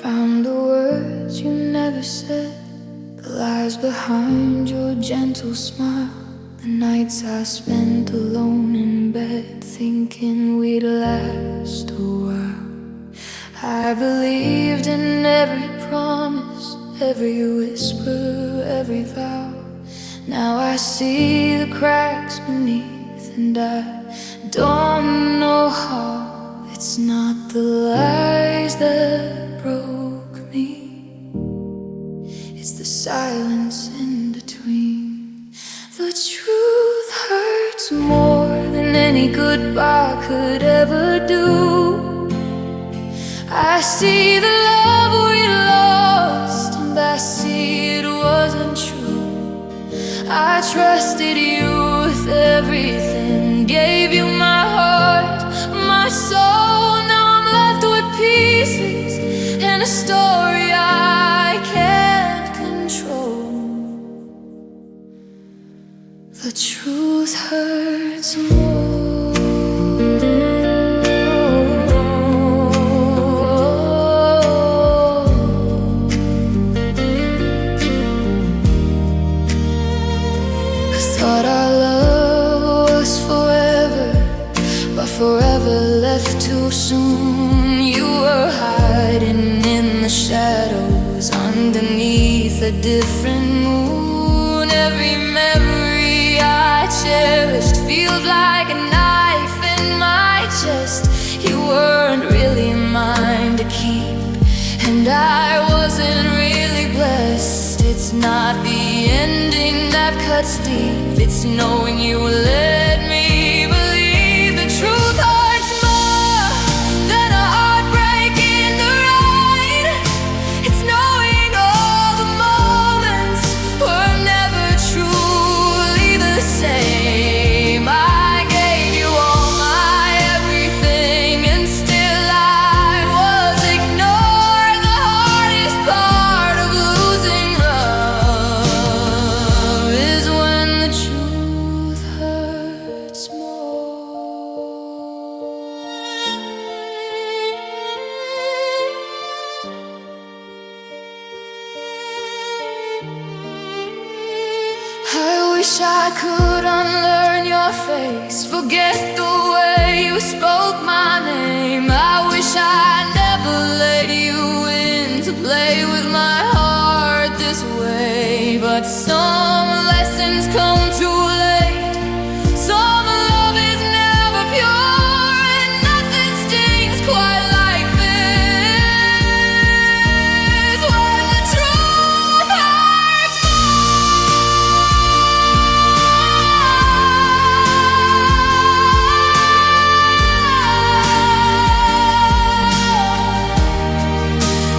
Found the words you never said, the lies behind your gentle smile, the nights I spent alone in bed, thinking we'd last a while. I believed in every promise, every whisper, every vow. Now I see the cracks beneath, and I don't know how. It's not the lies that broke me, it's the silence in between. The truth hurts more than any goodbye could ever do. I see the love we lost, and I see it wasn't true. I trusted you with everything, gave you my heart, my soul. Now I'm left with pieces and a story I can't control. The truth hurts more. Thought our love was forever, but forever left too soon. You were hiding in the shadows underneath a different moon. Every memory I cherished feels like a knife in my chest. You weren't really mine to keep, and I wasn't really blessed. It's not the ending that cuts deep, it's knowing you let me believe. The truth hurts more than a heartbreak in the rain. It's knowing all the moments were never truly the same. I gave you all my everything, and still I was ignored. The hardest part of losing love is when the truth hurts more. I wish I could unlearn your face, forget the way you spoke my name. I wish I never let you in to play with my heart this way. But some lessons come too late, some love is never pure, and nothing stings quite like this. When the truth hurts more.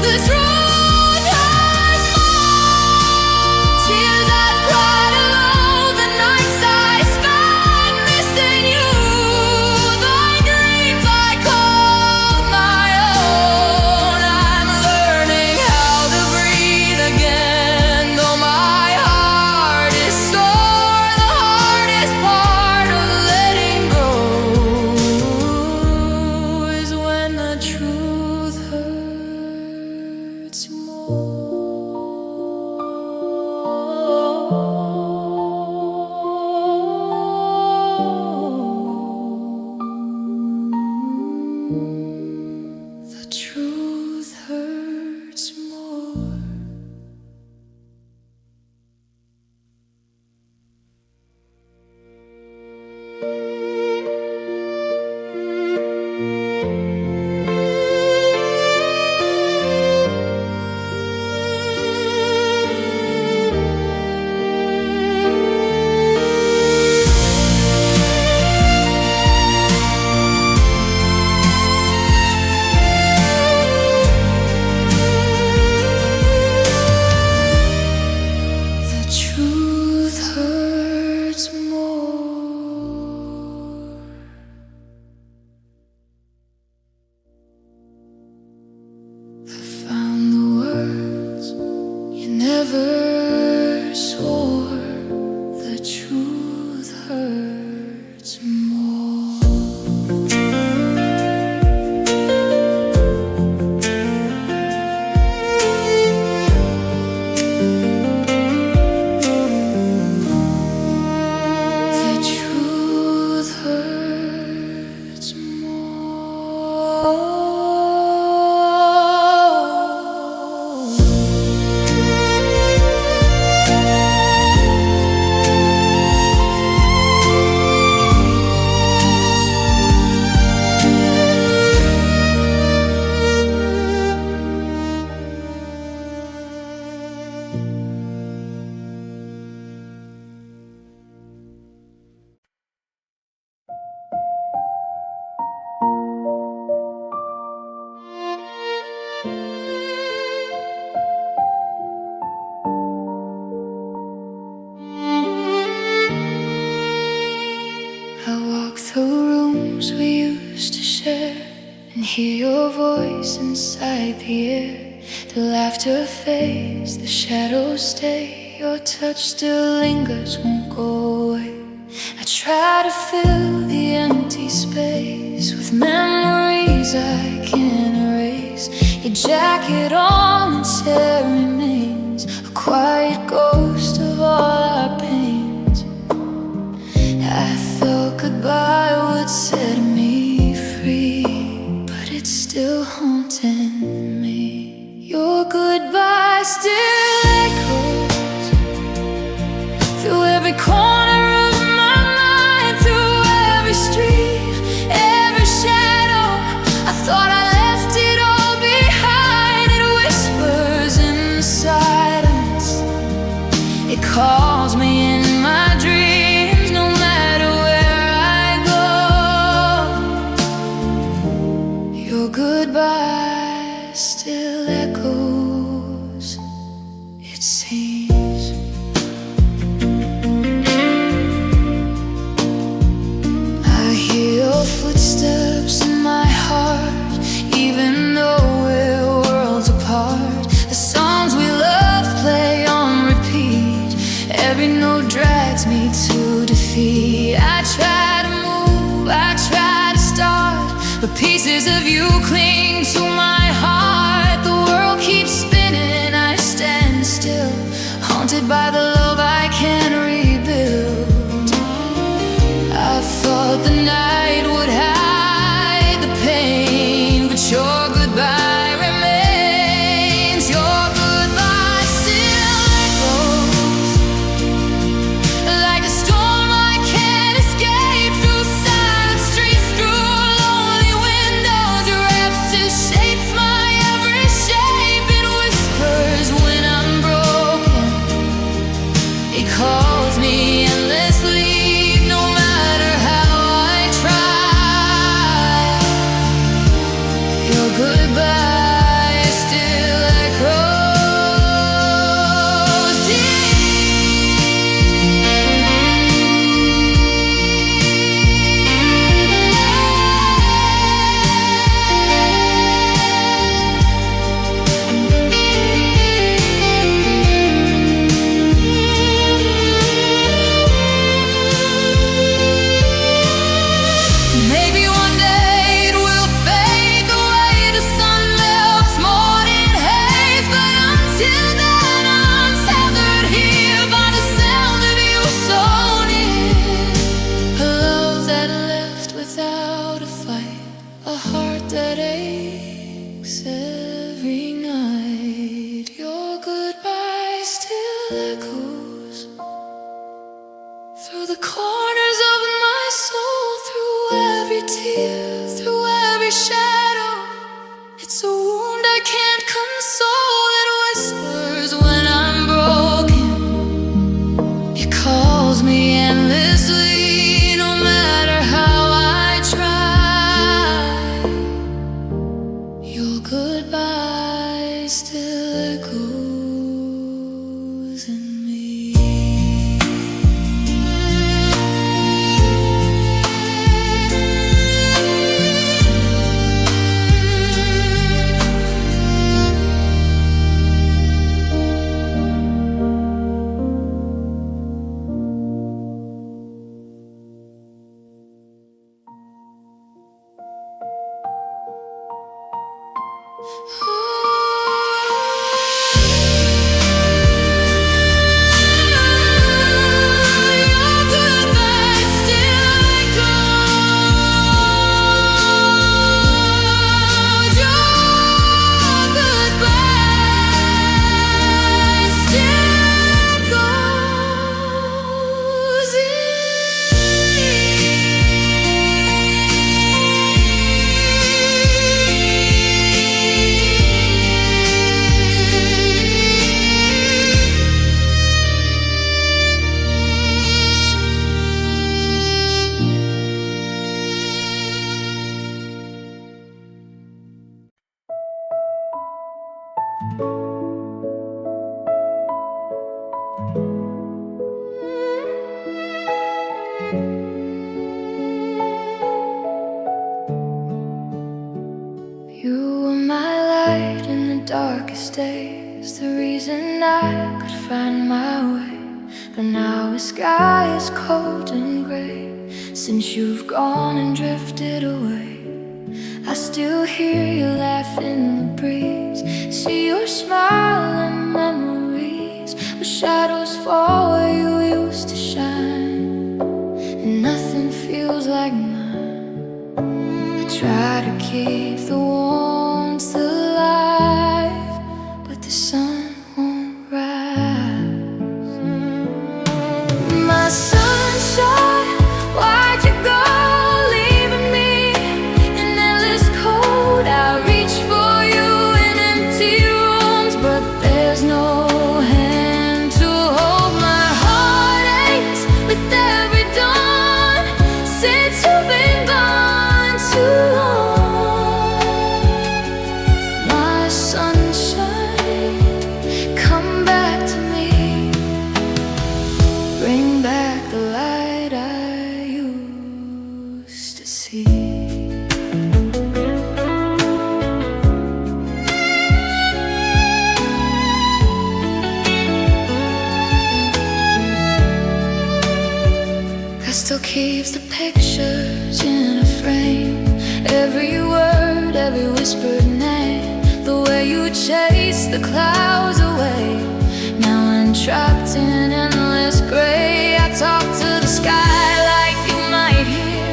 The truth hurts more. Tears I've cried inside the air. The laughter fades, the shadows stay. Your touch still lingers, won't go away. I try to fill the empty space with memories I can't erase. Your jacket on and tear remains, a quiet ghost of all our pains. I thought goodbye would set me free, but it's still haunting me. Your goodbye still echoes through every corner of my mind, through every street, every shadow. I thought I left it all behind. It whispers in the silence, it calls me in my dreams, no matter where I go. Your goodbye still echoes, it seems. I hear your footsteps in my heart, even though we're worlds apart. The songs we love play on repeat, every note drags me to defeat. I try to move, I try to start, but pieces of you cling to my heart. The world keeps spinning, I stand still, haunted by the love I can't rebuild. I thought the night would hide the pain, but your goodbye remains. Your goodbye still echoes like a storm I can't escape, through silent streets, through lonely windows. Your absence shapes my every shape. It whispers when I'm broken, it calls me endlessly, no matter how I try. Your goodbye still echoes deep. Maybe one day it will fade the way the sun melts morning haze, but until then I'm tethered here by the sound of you so near. A love that left without a fight, a heart that aches every night. Your goodbye still echoes through the corners of my soul, through every tear, through every shadow. It's a wound I can't console. It whispers when I'm broken, it calls me endlessly, no matter how I try. Your goodbye still echoes in me. You were my darkest days, the reason I could find my way. But now the sky is cold and gray. Since you've gone and drifted away, I still hear you laugh in the breeze, see your smile and memories, where shadows fall where you used to shine, and nothing feels like mine. I try to keep the warmth alive, but the sun won't rise. My sunshine, why'd you go, leaving me in endless cold? I reach for you in empty rooms, but there's no hand to hold. My heart aches with every dawn, since you've been gone too long. My sunshine, come back to me, bring back the light I used to see. Still keeps the pictures in a frame, every word, every whispered name, the way you chase the clouds away. Now I'm trapped in endless gray. I talk to the sky like you might hear,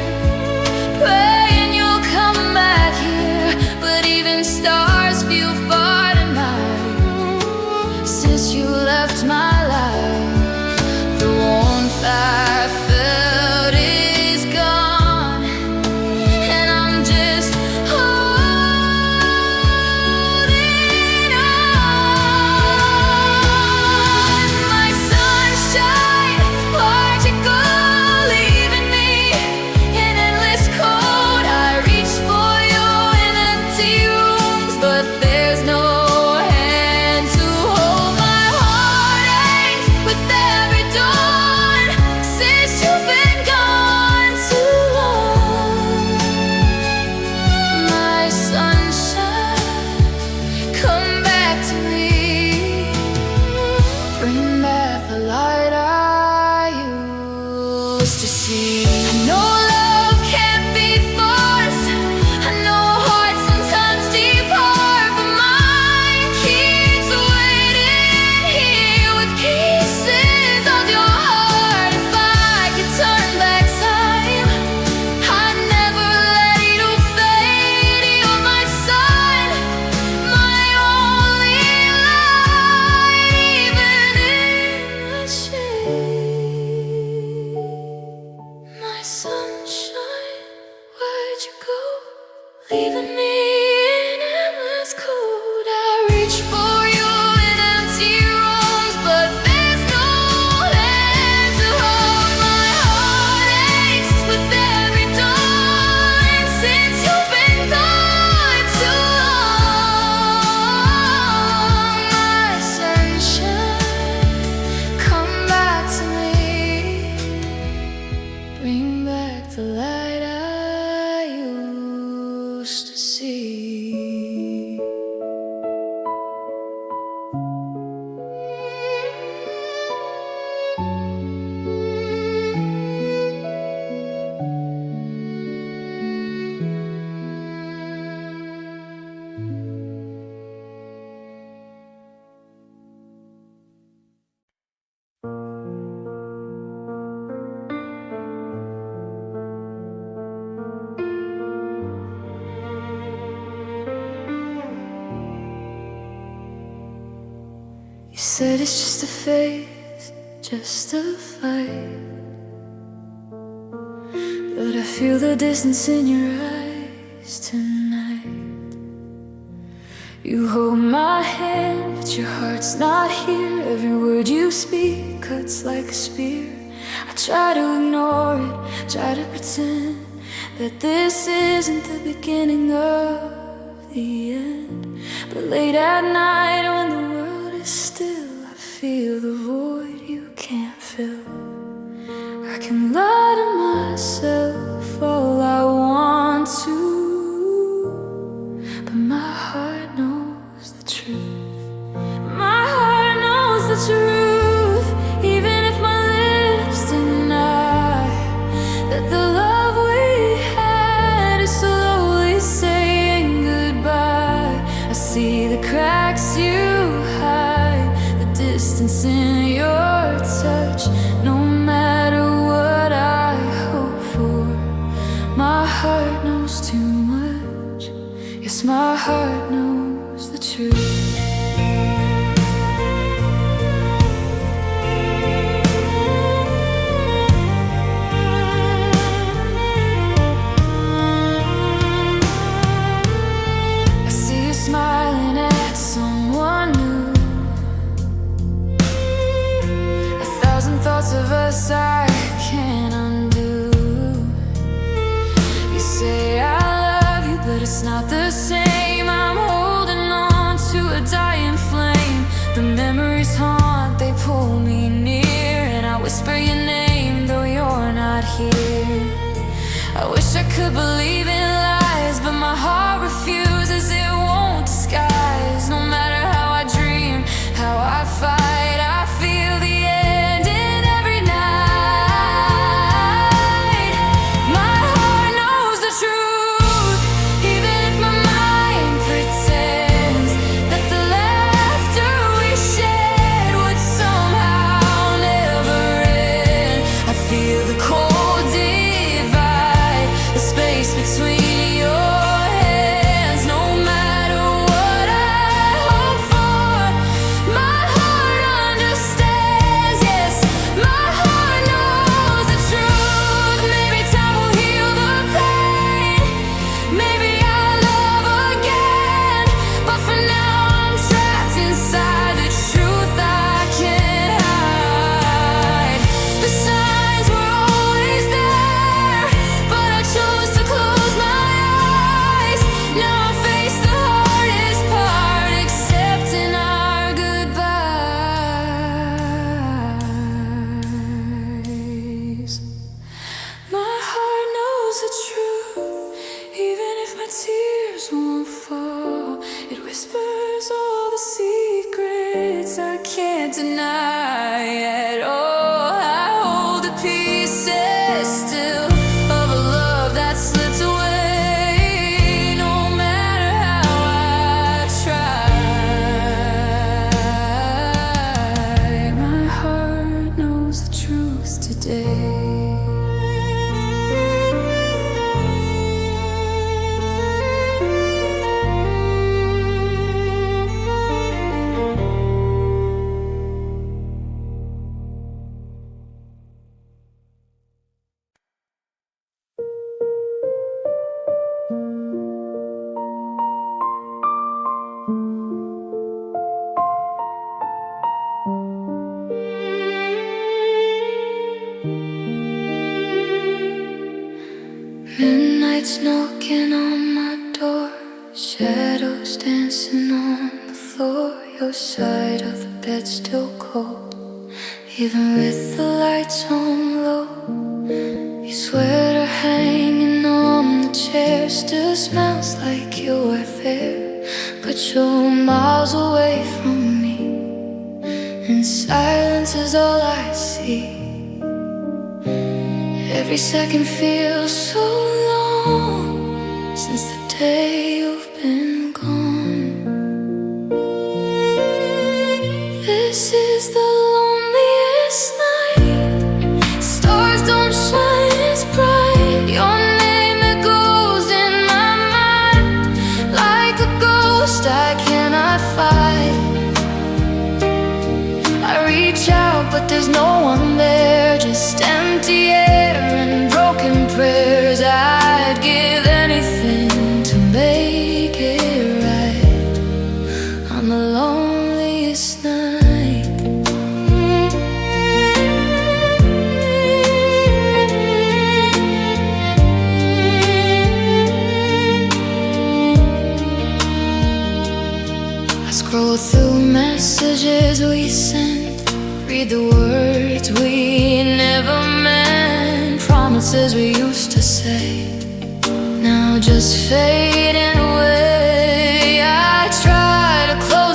praying you'll come back here, but even stars feel far tonight. Since you left my life, the warmth I felt is gone, and I'm just holding on. My sunshine, why'd you go, leaving me in endless cold? I reach for you in empty rooms, but there's no hand to hold. My heart aches with every dawn, since you've been gone too long. My sunshine, come back to me, bring back the light I used to see. I know love can't be forced, I know hearts sometimes depart, but mine keeps waiting here with pieces of your heart. If I could turn back time, I'd never let you fade. You're my sun, my only light, even in the shade. My sunshine, why'd you go, leaving me in endless cold? I reach for you in empty rooms, but there's no hand to hold. My heart aches with every dawn, since you've been gone too long. My sunshine, come back to me, bring back the light I used to see. You said it's just a phase, just a fight, but I feel the distance in your eyes tonight. You hold my hand, but your heart's not here. Every word you speak cuts like a spear. I try to ignore it, try to pretend that this isn't the beginning of the end. But late at night when the world is still, I feel the void you can't fill. I can lie to myself all I want to, but my heart knows the truth. My heart knows the truth, even if my lips deny that the love we had is slowly saying goodbye. I see the cracks you hide, the distance in your touch. No matter what I hope for, my heart knows too much. Yes, my heart knows the truth. Smiling at someone new, 1,000 thoughts of us I can't undo. You say I love you, but it's not the same. I'm holding on to a dying flame. The memories haunt, they pull me near, and I whisper your name though you're not here. I wish I could believe in lies, but my heart refuses. It won't disguise. No matter how I dream, how I fight, I feel the end in every night. My heart knows the truth, even if my mind pretends that the laughter we shared would somehow never end. I feel the cold divide, the space between your hands. No matter what I hope for, my heart understands. Yes, my heart knows the truth. Maybe time will heal the pain, maybe I'll love again, but for now I'm trapped inside the truth I can't hide. The signs were always there, but I chose to close my eyes. Now I face the hardest part, accepting our goodbyes. My heart knows the truth, even if my tears won't fall. It whispers all the secrets I can't deny at all. I hold the pieces still of a love that slipped away. No matter how I try, my heart knows the truth today. Midnight's knocking on my door, shadows dancing on the floor. Your side of the bed still cold, even with the lights on low. Your sweater hanging on the chair still smells like you were there, but you're miles away from me, and silence is all I see. Every second feels so long since the day you've been gone. This is the loneliest night. Stars don't shine as bright. Your name echoes in my mind like a ghost I cannot fight. I reach out, but there's no one there, just empty air and broken prayers. I'd give anything to make it right on the loneliest night. I scroll through messages we sent, read the words we never meant, promises we used to say, now just fading away. I try to close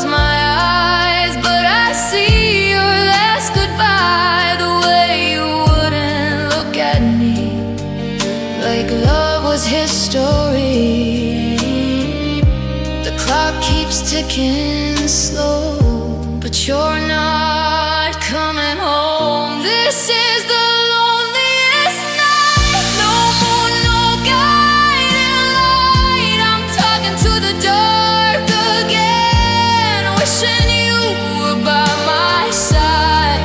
walking slow, but you're not coming home. This is the loneliest night. No moon, no guiding light. I'm talking to the dark again, wishing you were by my side.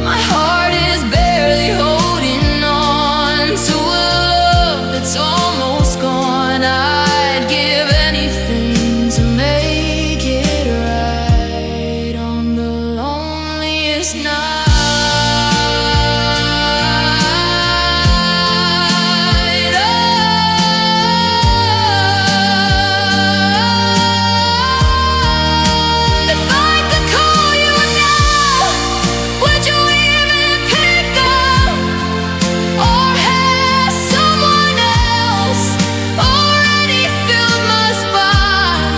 My heart is barely holding on to a love that's almost gone. I'd give anything to make it right on the loneliest night. If I could call you now, would you even pick up? Or has someone else already filled my spot?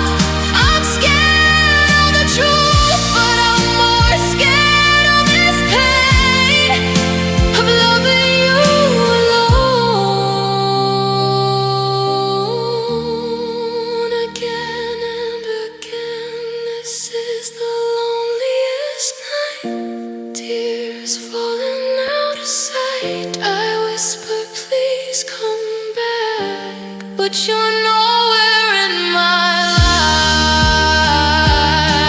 I'm scared of the truth, but I'm more scared of this pain of loving you alone again and again. This is the loneliest night. Tears falling out of sight. I whisper, please come back, but you're nowhere in my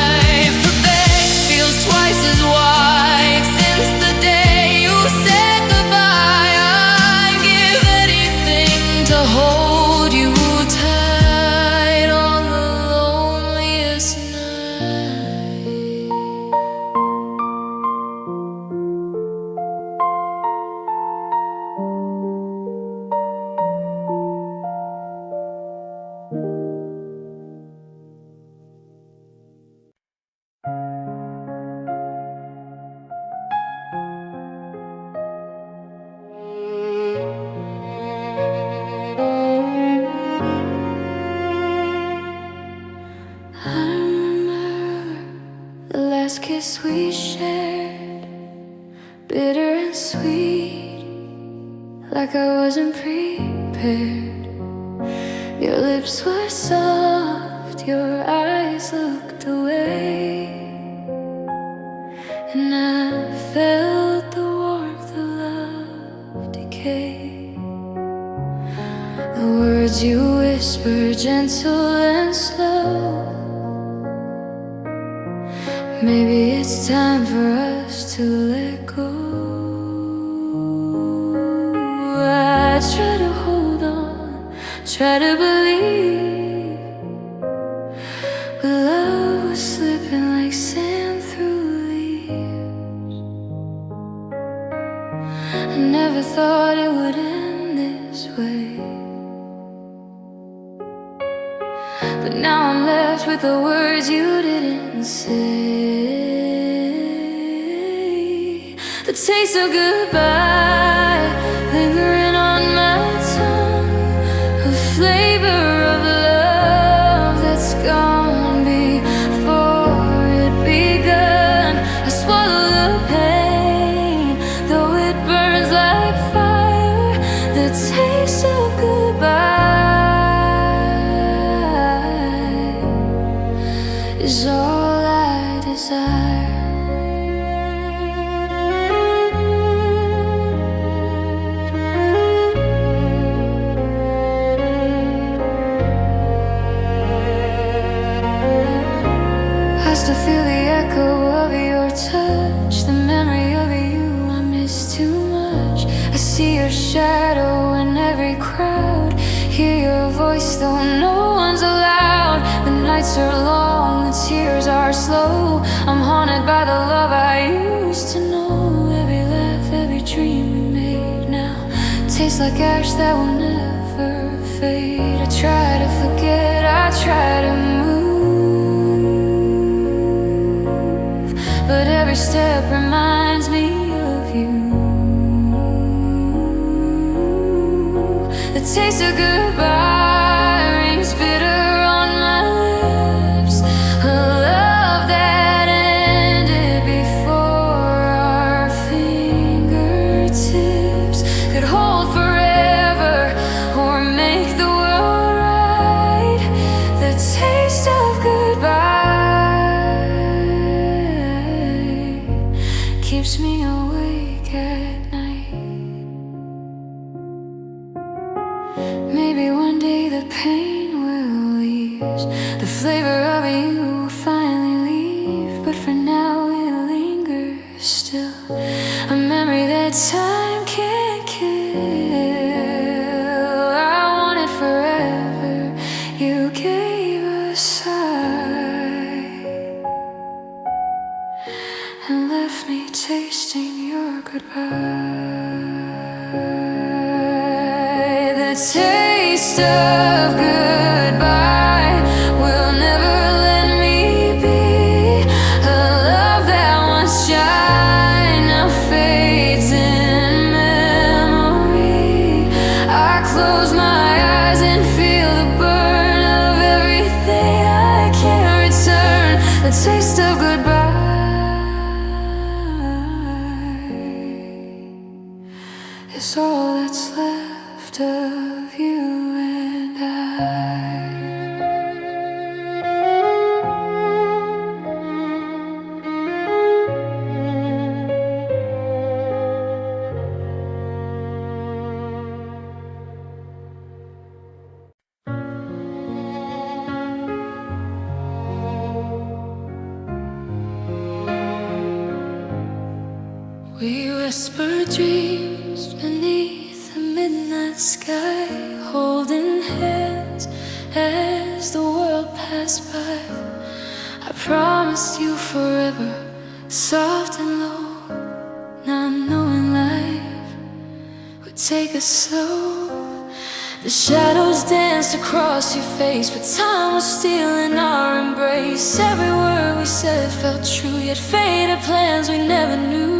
life. The bed feels twice as wide since the day you said goodbye. I'd give anything to hold you tight on the loneliest night. I remember the last kiss we shared, bitter and sweet, like I wasn't prepared. Your lips were soft, your eyes looked away, and I felt the warmth of love decay. The words you whisper, gentle and slow. Maybe it's time for us to let go. I try to hold on, try to believe, but love was slipping like sand through leaves. I never thought it would end this way, but now I'm left with the words you didn't say. The taste of goodbye lingering on my tongue, a flavor of love that's gone before it begun. I swallow the pain, though it burns like fire. The taste of goodbye is all I desire. I still feel the echo of your touch, the memory of you I miss too much. I see your shadow in every crowd, hear your voice though no one's allowed. The nights are long, the tears are slow. I'm haunted by the love I used to know. Every laugh, every dream we made now tastes like ash that will never fade. I try to forget, I try to move, but every step reminds me of you. The taste of goodbye rings bitter on my lips, a love that ended before our fingertips could hold forever or make the world right. The taste of goodbye you will finally leave, but for now it lingers still. A memory that time can't kill. I want it forever. You gave a sigh and left me tasting your goodbye. The taste of goodbye will never let me be. A love that once shined now fades in memory. I close my eyes and feel the burn of everything I can't return. The taste of goodbye is all that's left of you and I. We whisper dreams beneath the midnight sky, holding hands as the world passed by. I promised you forever, soft and low, not knowing life would take us slow. The shadows danced across your face, but time was stealing our embrace. Every word we said felt true, yet faded plans we never knew.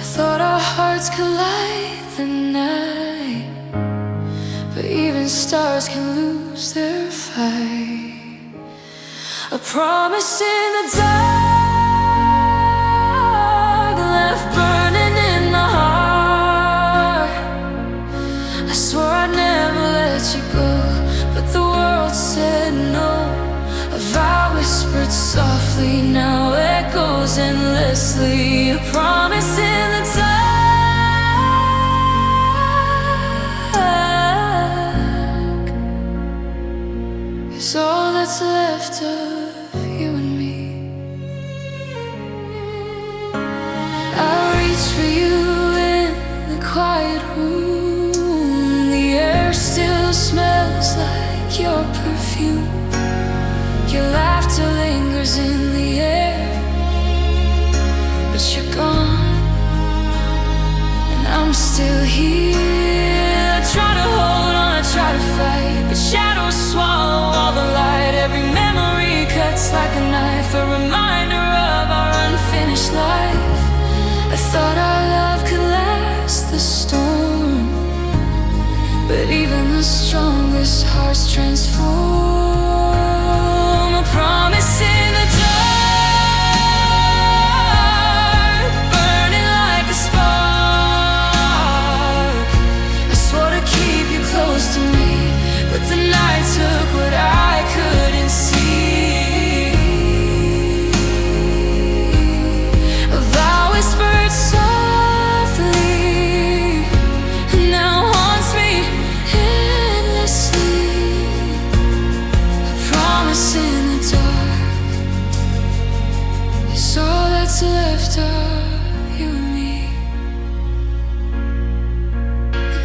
I thought our hearts collide the night, but even stars can lose their fight. A promise in the dark, left burning in the heart. I swore I'd never let you go, but the world said no. A vow whispered softly now echoes endlessly. A promise in the dark is all that's left of you and me. I reach for you in the quiet room. The air still smells like your perfume. Your laughter lingers in the air, but you're gone, and I'm still here. I try to hold on, I try to fight, but shadows swallow all the light. Every memory cuts like a knife, a reminder of our unfinished life. I thought our love could last the storm, but even the strongest hearts transform. A promise in the dark, burning like a spark. I swore to keep you close to me, but the night took what I couldn't see. A vow whispered softly and now haunts me endlessly. A promise in the dark is all that's left of you and me.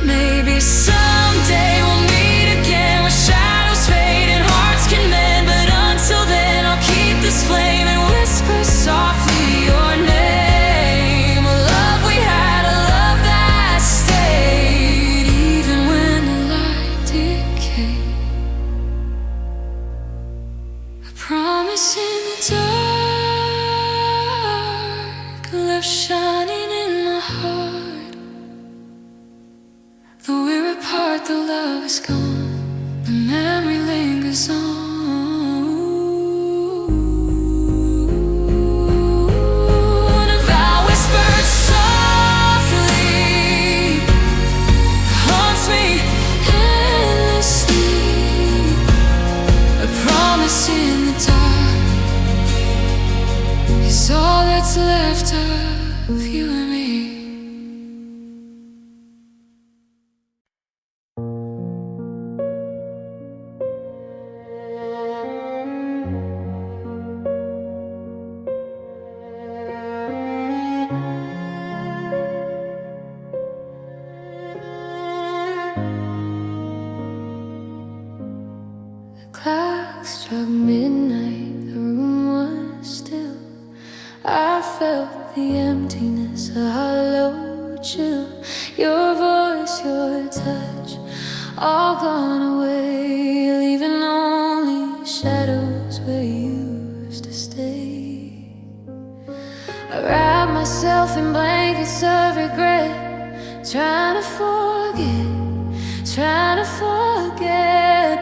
Maybe someday we'll meet again, where shadows fade and hearts can mend. But until then I'll keep this flame and whisper softly your name. A love we had, a love that stayed, even when the light decayed. A promise in the dark, left shining in my heart. Though we're apart, the love is gone, the memory lingers on. And a vow whispered softly haunts me endlessly. A promise in the dark is all that's left of you and me. felt the emptiness, a hollow chill. Your voice, your touch, all gone away, leaving only shadows where you used to stay. I wrap myself in blankets of regret, trying to forget,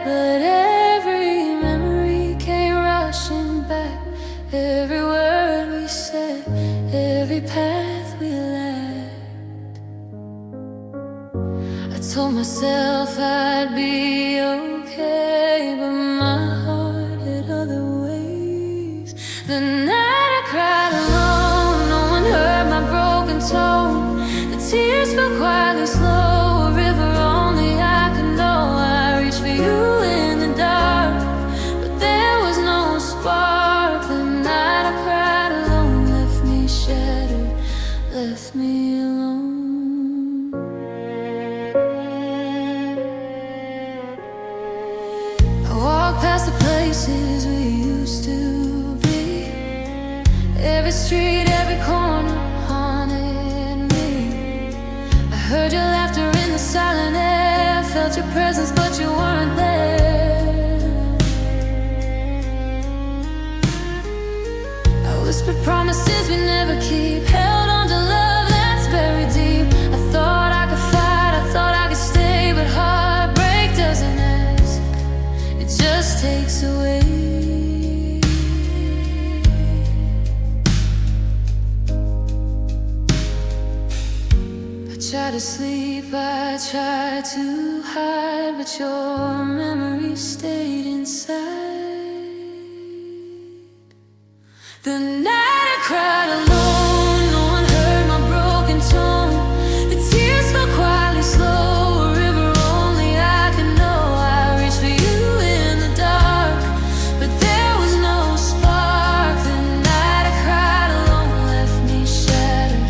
but every memory came rushing back. Every word we said, every path we lacked. I told myself I'd be okay, but my heart had other ways. The night I cried alone, no one heard my broken tone. The tears fell quietly slow, a river only I could know. I reached for you in the dark, but there was no spark. The night I cried alone left me shattered, left me alone. I walked past the places we used to be. Every street, every corner haunted me. I heard your laughter in the silent air, felt your presence but you weren't there. I whispered promises we never keep, held on to love that's buried deep. I thought I could fight, I thought I could stay, but heartbreak doesn't ask, it just takes away. I tried to sleep, I tried to hide, but your memory stayed inside. The night I cried alone, no one heard my broken tone. The tears fell quietly slow, a river only I could know. I reached for you in the dark, but there was no spark. The night I cried alone left me shattered,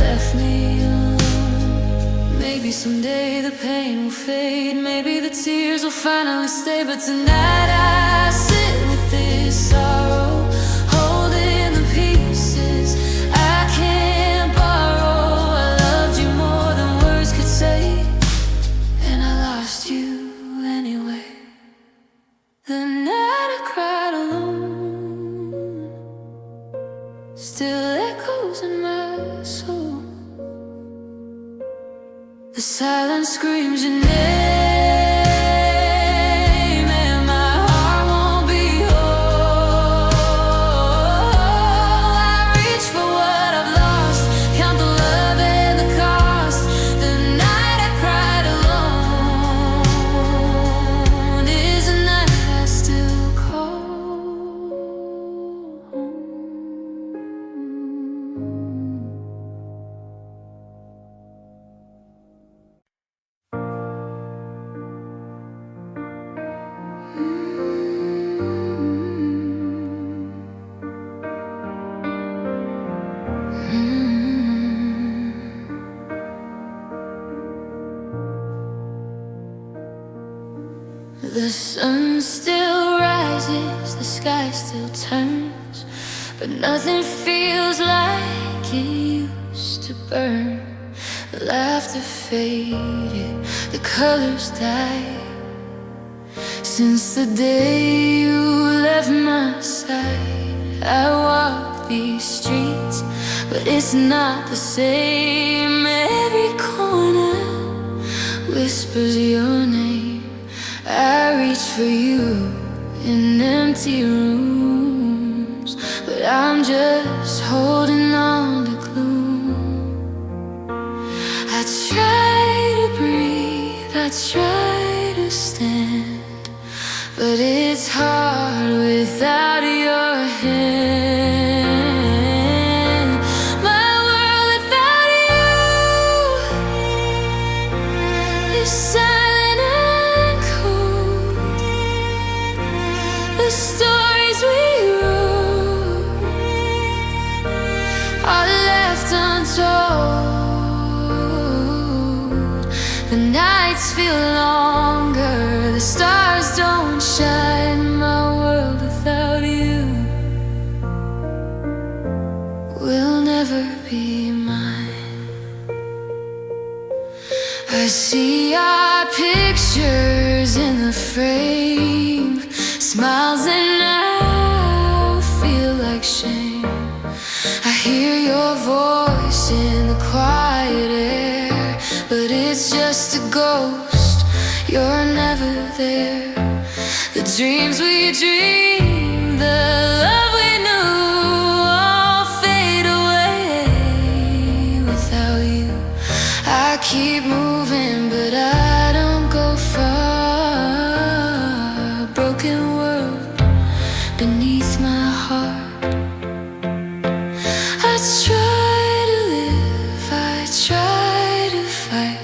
left me alone. Maybe someday the pain will fade, maybe the tears will finally stay, but tonight I sit with this sorrow, holding the pieces I can't borrow. I loved you more than words could say, and I lost you anyway. The night I cried alone still echoes in my soul. The silence screams your name. The sun still rises, the sky still turns, but nothing feels like it used to burn. The laughter faded, the colors died. Since the day you left my side, I walk these streets, but it's not the same. Every corner whispers your name. I reach for you in empty rooms, but I'm just holding on to gloom. I try to breathe, I try to stand, but it's hard without your hand. My world without you is silent and cold. The stories we wrote are left untold. The nights feel longer, the stars don't shine. My world without see our pictures in the frame, smiles that now feel like shame. I hear your voice in the quiet air, but it's just a ghost, you're never there. The dreams we dreamed, the love we knew, all fade away without you. I keep moving, but I don't go far. Broken world beneath my heart. I try to live, I try to fight,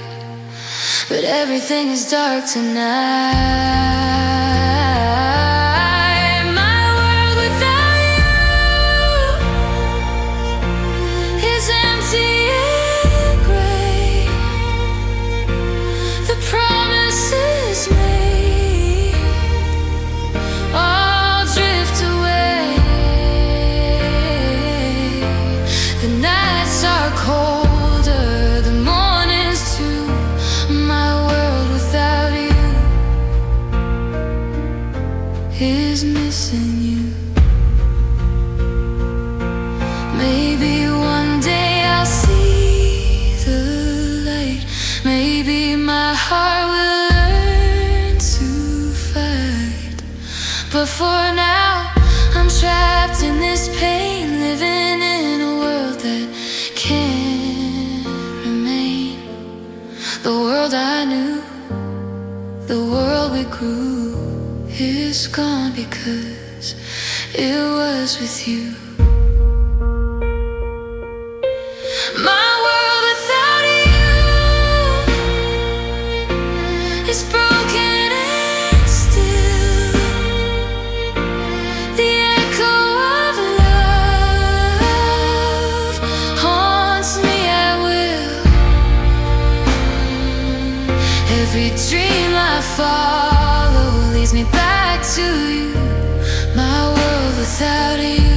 but everything is dark tonight. My world without you is empty and gray. The promises made all drift away. The nights are colder, the mornings too. My world without you is missing you. Maybe one day I'll see the light. Maybe my heart will learn to fight. But for now, I'm trapped in this pain, living in a world that can't remain. The world I knew, the world we grew, is gone because it was with you. My world without you is broken and still. The echo of love haunts me at will. Every dream I follow leads me back to you. My world without you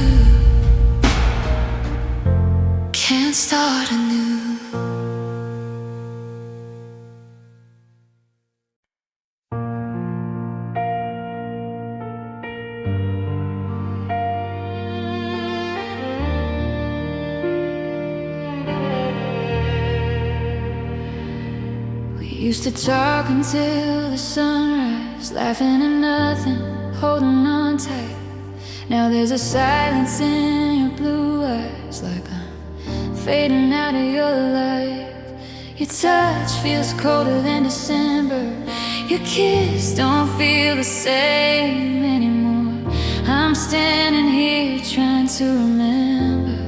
can't start anew. We used to talk until the sunrise, laughing at nothing, holding on tight. Now there's a silence in your blue eyes, like I'm fading out of your life. Your touch feels colder than December. Your kiss don't feel the same anymore. I'm standing here trying to remember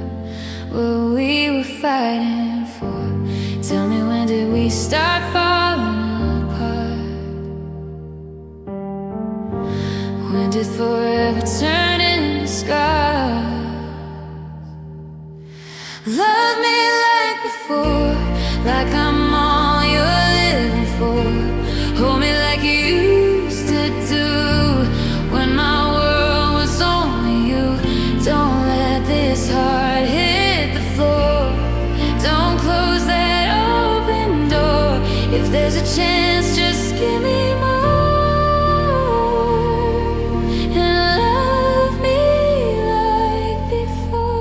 what we were fighting for. Tell me, when did we start falling apart? When did forever turn into scars? Love me like before, like I'm all you're living for. Hold me like you used to do, when my world was only you. Don't let this heart hit the floor. Don't close that open door. If there's a chance, just give me more and love me like before.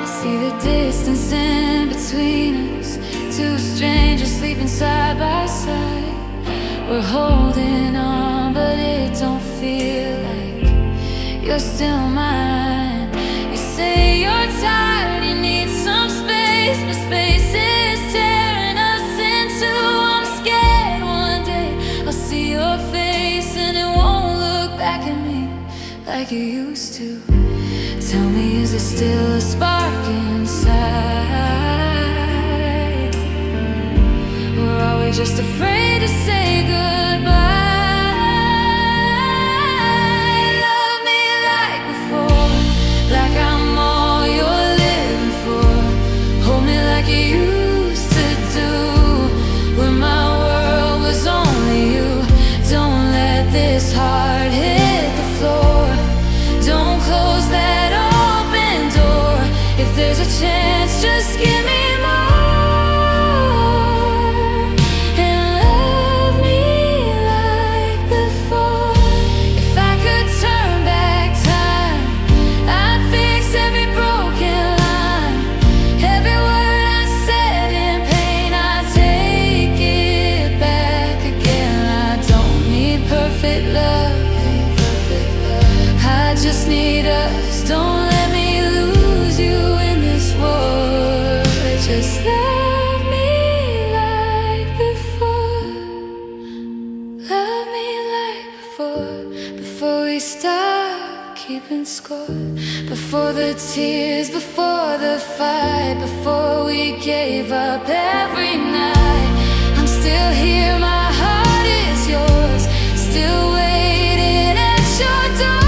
I see the distance in between us, two strangers sleeping side by side. We're holding on, but it don't feel like you're still mine. You say you're tired, you need some space, but space is tearing us in two. I'm scared one day I'll see your face and it won't look back at me like you used to. Tell me, is there still a spark inside? Or are we just afraid to say goodbye? Love me like before, like I'm all you're living for. Hold me like you used to do, when my world was only you. Don't let this heart hit the floor. Don't close that open door. If before we start keeping score, before the tears, before the fight, before we gave up every night. I'm still here, my heart is yours, still waiting at your door.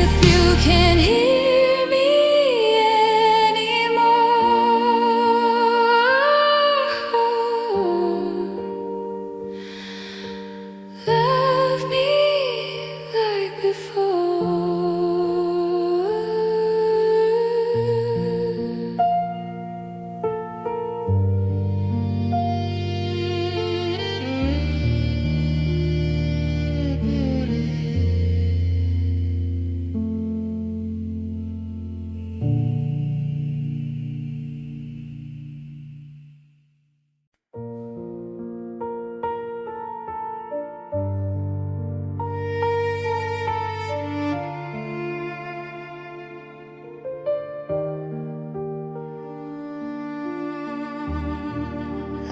If you can hear me anymore, love me like before.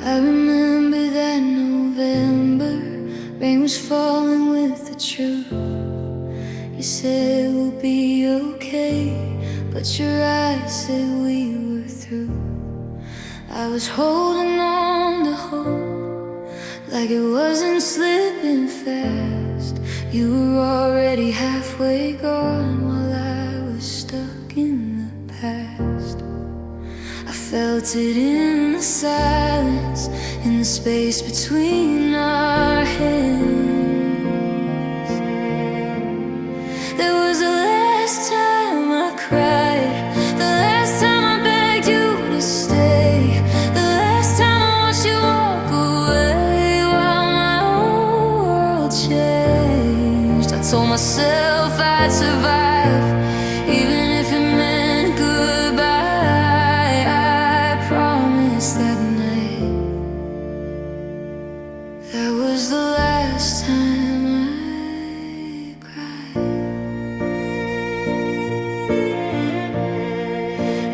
I remember that November, rain was falling with the truth. You said we'll be okay, but your eyes said we were through. I was holding on to hope, like it wasn't slipping fast. You were already halfway gone while I was stuck in the past. I felt it in the silence, in the space between our hands. There was the last time I cried, the last time I begged you to stay, the last time I watched you walk away while my whole world changed. I told myself I'd survive, even if it meant goodbye. I promised that night. That was the last time I cried.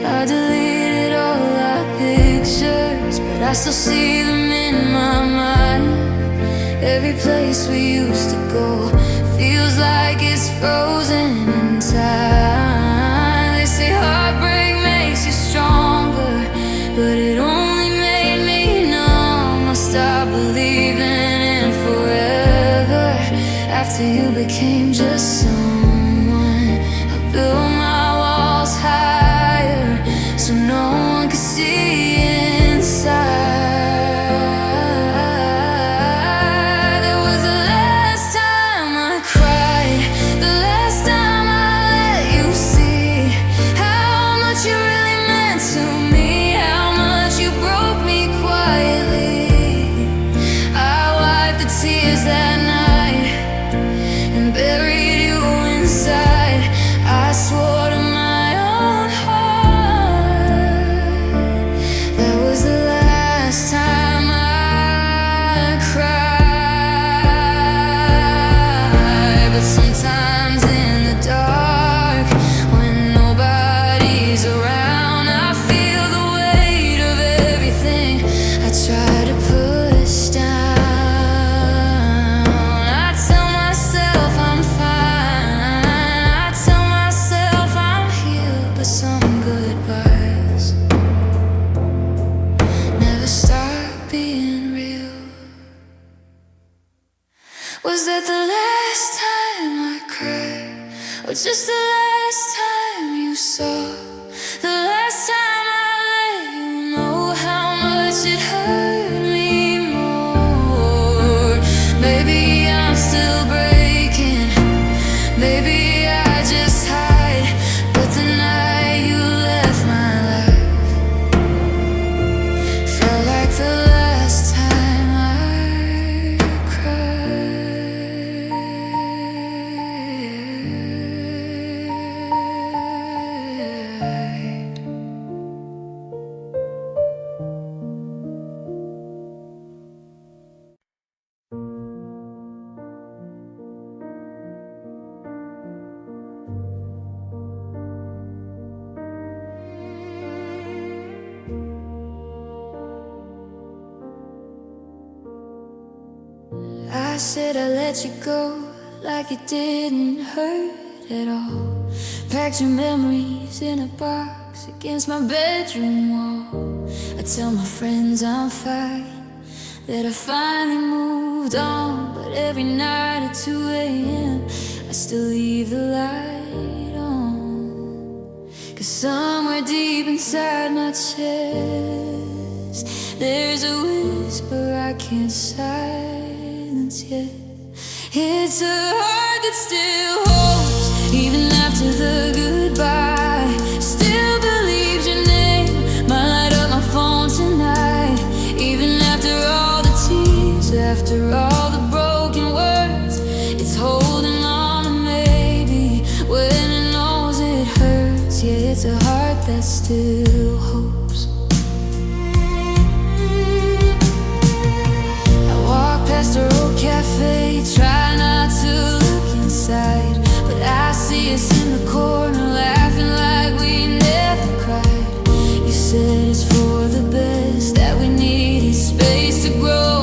I deleted all our pictures, but I still see them in my mind. Every place we used to go feels like it's frozen in time. They say heartbreak makes you stronger, but it only made me numb. I stopped believing in forever after you became just someone. I built my walls higher so no one could see inside. There was the last time I cried, the last time I let you see how much you really meant to me, how much you broke me quietly. I wiped the tears that night and buried you inside. I swore to my own heart that was the last time I cried. But sometimes in the dark, when nobody's around, I feel the weight of everything I try to push down. I tell myself I'm fine, I tell myself I'm healed, but some goodbyes never start being real. Was that the last time I cried, or just the last time you saw? The last time I let you know how much it hurt me more. Maybe I'm still breaking, maybe I just hide, but the night you left my life felt like the last time I cried. I said I let you go like it didn't hurt at all. Packed your memories in a box against my bedroom wall. I tell my friends I'm fine, that I finally moved on. But every night at 2 a.m. I still leave the light on. 'Cause somewhere deep inside my chest there's a whisper I can't silence yet. It's a heart that still hopes, even after the goodbye. Still believes your name might light up my phone tonight. Even after all the tears, after all the broken words, it's holding on to maybe when it knows it hurts. Yeah, it's a heart that still hopes. I walk past her old cafe, try not to look inside, but I see us in the corner laughing like we never cried. You said it's for the best, that we needed space to grow.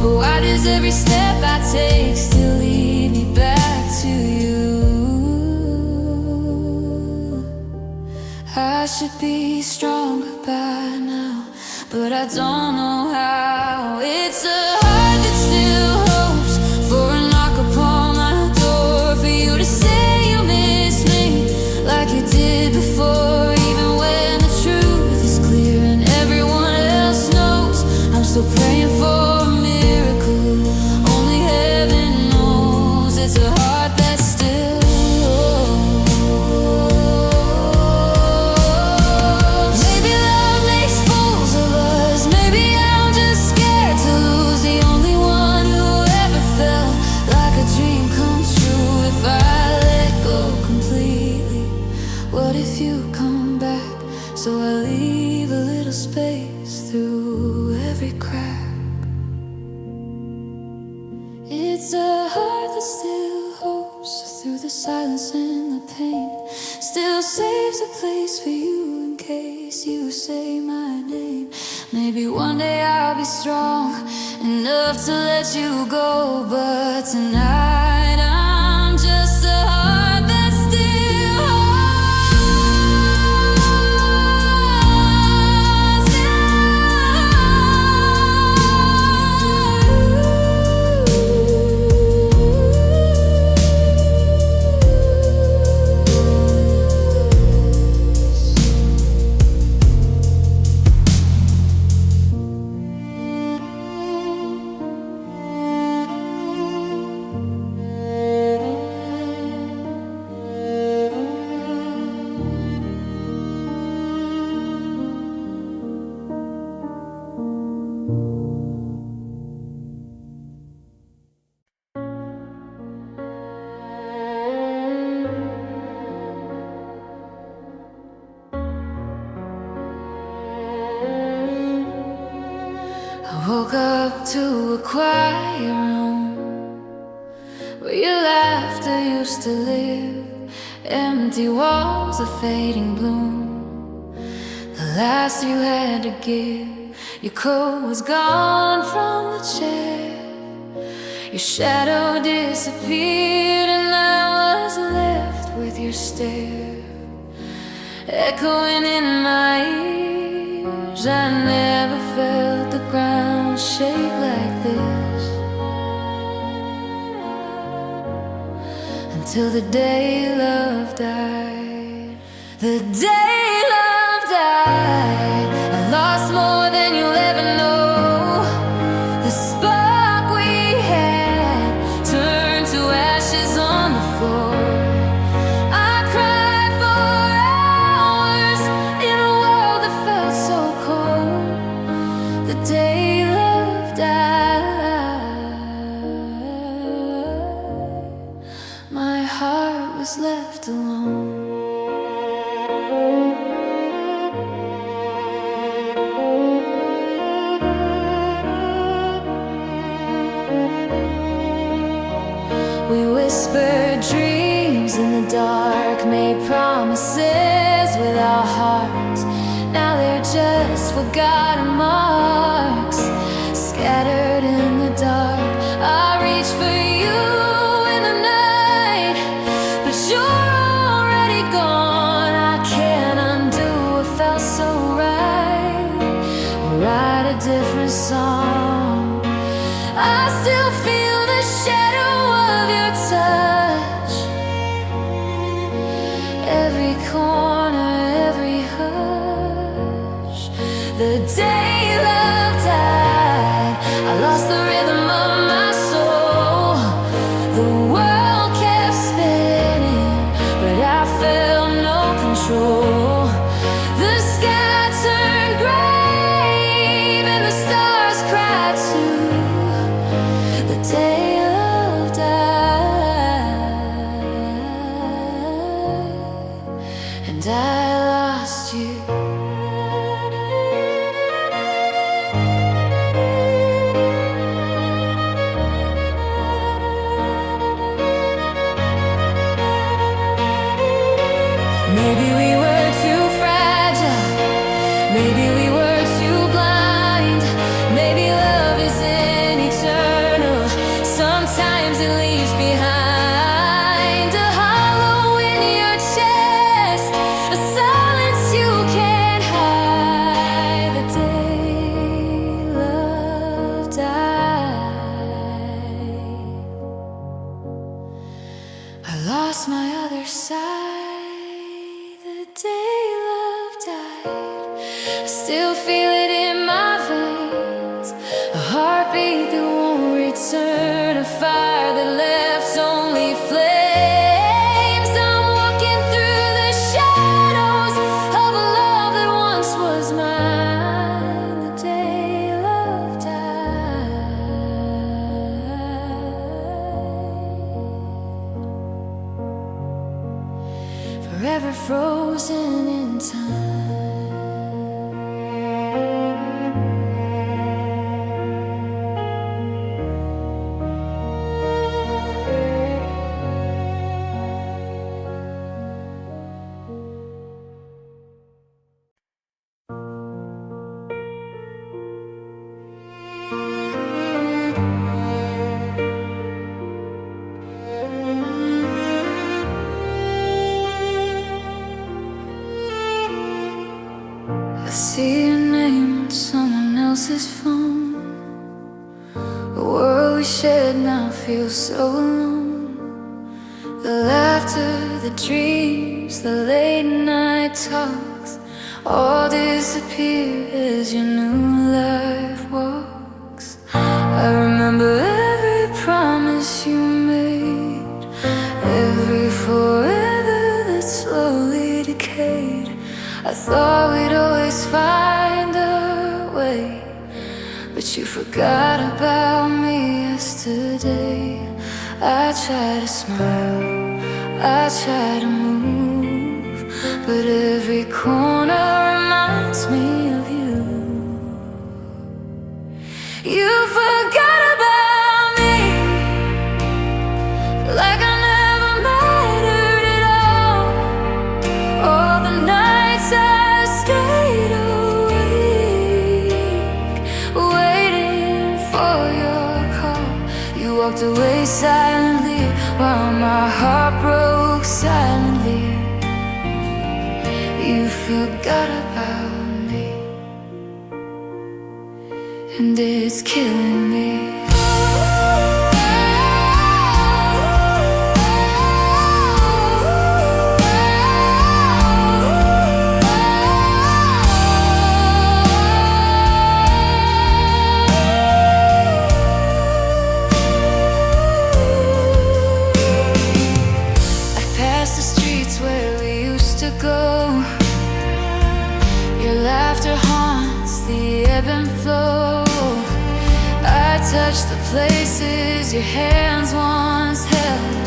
But why does every step I take still lead me back to you? I should be stronger by now, but I don't know how. It's a heart that still hopes for a knock upon my door, for you to say you miss me like you did before. Even when the truth is clear and everyone else knows, I'm still praying for a miracle. Only heaven knows. It's a heart that still maybe love makes fools of us. Maybe I'm just scared to lose the only one who ever felt like a dream comes true. If I let go completely, what if you come back? So I leave a little space through every crack. It's a heart that still hopes through the silence and the pain. Still saves a place for you in case you say my name. Maybe one day I'll be strong enough to let you go, but tonight I'm just a heart that still woke up to a quiet room where your laughter used to live. Empty walls, a fading bloom, the last you had to give. Your coat was gone from the chair, your shadow disappeared, and I was left with your stare echoing in my ears. I never felt the ground shake like this until the day love died. The day love died, I lost more than you'll ever know. The spark we had turned to ashes on the floor. I cried for hours in a world that felt so cold. The day love died, my heart was left alone. We whispered dreams in the dark, made promises with our hearts. Now they're just forgotten marks, scattered in the dark. I still feel the shadow of your touch. Every corner, every hush. The day love died, I lost the rhythm of my soul. The world kept spinning, but I felt no control. The sky turned gray and the stars cried too. The day love died, and I lost you. Maybe we were too fragile, maybe we were too blind. Maybe love isn't eternal, sometimes it leaves behind a hollow in your chest, a silence you can't hide. The day love died, I lost my other side. The day love died, I still feel it in my veins. A heartbeat that won't return, a fire that left only flames. I'm walking through the shadows of a love that once was mine. The day love died, forever frozen in time. I see your name on someone else's phone. The world we shared now feels so alone. The laughter, the dreams, the late night talks all disappear as your new life walks. I remember every promise you made, every forever that slowly decayed. I thought we'd always find a way, but you forgot about me yesterday. I try to smile, I try to move, but every corner reminds me of you. You forgot about me, like I never mattered at all. All the nights I stayed awake, waiting for your call. You walked away silently while my heart broke silently. You forgot about me, and it's killing me. Your laughter haunts the ebb and flow. I touch the places your hands once held,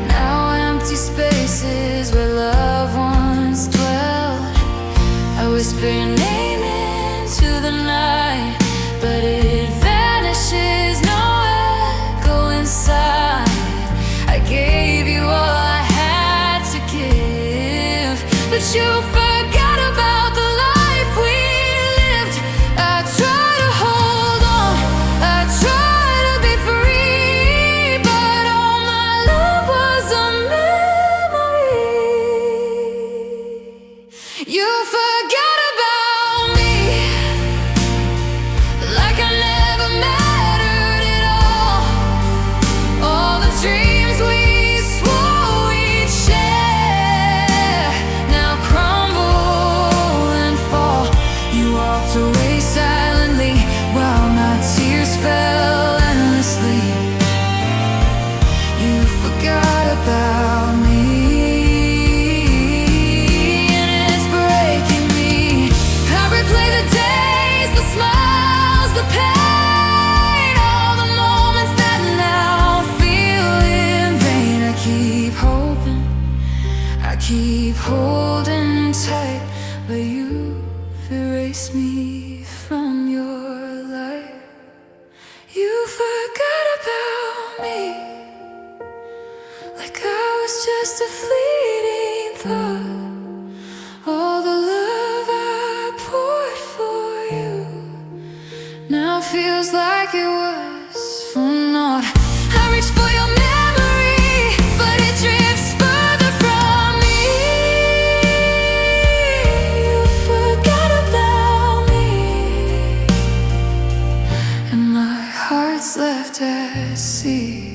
now empty spaces where love once dwelled. I whisper your name into the night, but it vanishes, no echo inside. I gave you all I had to give, but you forgot about the life we lived. I try to hold on, I try to be free, but all my love was a memory. just a fleeting thought. All the love I poured for you now feels like it was for naught. I reach for your memory, but it drifts further from me. You forgot about me, and my heart's left at sea.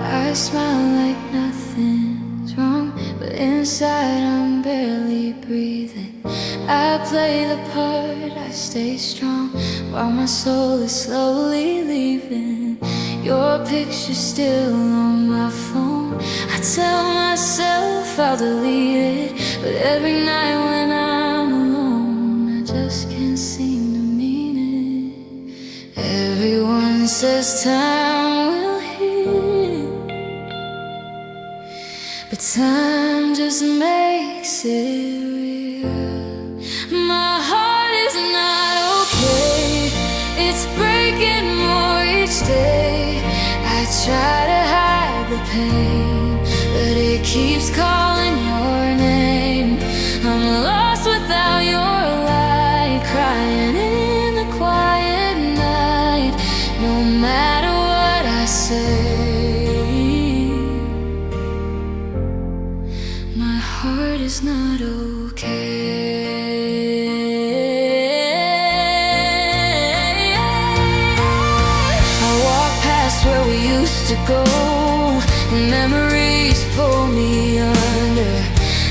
I smile like nothing's wrong, but inside I'm barely breathing. I play the part, I stay strong, while my soul is slowly leaving. Your picture's still on my phone. I tell myself I'll delete it, but every night when I'm alone, I just can't seem to mean it. Everyone says time will heal, but time just makes it real. My heart is not okay, it's breaking more each day. I try to hide the pain, but it keeps calling your name. I'm lost without your light, crying in the quiet night. No matter what I say, my heart is not okay. I walk past where we used to go, and memories pull me under.